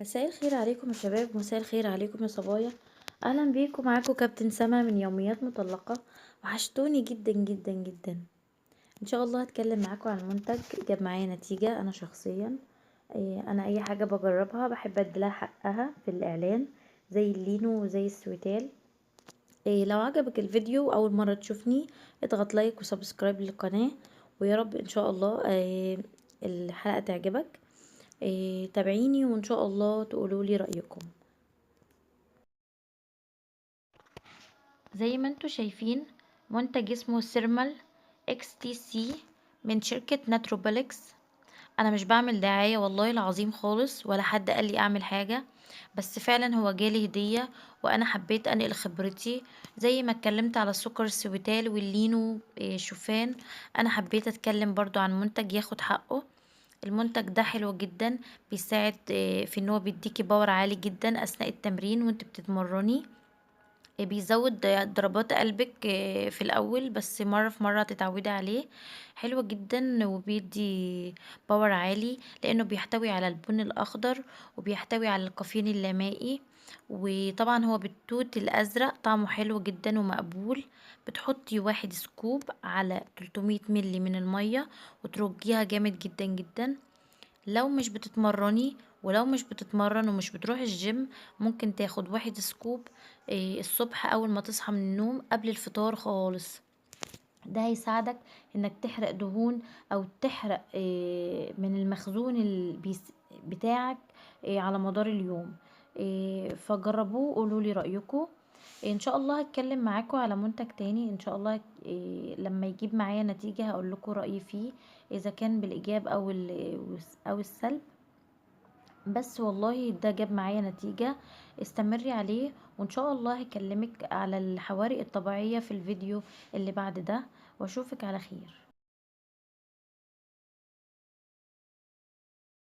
مساء الخير عليكم يا شباب، مساء الخير عليكم يا صبايا. اهلا بيكم، معاكم كابتن سما من يوميات مطلقة. وحشتوني جدا جدا جدا. ان شاء الله هتكلم معاكم عن منتج جاب معايا نتيجة انا شخصيا. انا اي حاجة بجربها بحب اديلها حقها في الاعلان، زي اللينو وزي السويتال. لو عجبك الفيديو اول مرة تشوفني اضغط لايك وسبسكرايب للقناة، ويا رب ان شاء الله الحلقة تعجبك. تابعيني وان شاء الله تقولوا لي رأيكم. زي ما انتوا شايفين منتج اسمه سيرمال اكس تي سي من شركة ناتروباليكس. انا مش بعمل دعاية والله العظيم خالص، ولا حد قال لي اعمل حاجة، بس فعلا هو جالي هدية وانا حبيت انقل خبرتي. زي ما اتكلمت على السكر السويتال واللينو شوفان، انا حبيت اتكلم برضو عن منتج ياخد حقه. المنتج ده حلو جدا، بيساعد في ان هو بيديكي باور عالي جدا اثناء التمرين وانت بتتمرني. بيزود ضربات قلبك في الاول، بس مره في مره هتتعودي عليه. حلو جدا وبيدي باور عالي لانه بيحتوي على البن الاخضر، وبيحتوي على الكافيين اللامائي. وطبعا هو بالتوت الازرق، طعمه حلو جدا ومقبول. بتحطي 1 سكوب على 300 ملي من المية وترجيها جامد جدا جدا. لو مش بتتمرني ولو مش بتتمرن ومش بتروح الجيم، ممكن تاخد 1 سكوب الصبح اول ما تصحى من النوم قبل الفطار خالص. ده هيساعدك انك تحرق دهون، او تحرق من المخزون بتاعك على مدار اليوم. فجربوه قولوا لي رأيكم. ان شاء الله هتكلم معاكم على منتج تاني ان شاء الله. لما يجيب معايا نتيجة هقول لكم رأيي فيه، اذا كان بالايجاب او السلب. بس والله ده جاب معايا نتيجة، استمري عليه وان شاء الله هكلمك على الحوارق الطبيعية في الفيديو اللي بعد ده، واشوفك على خير.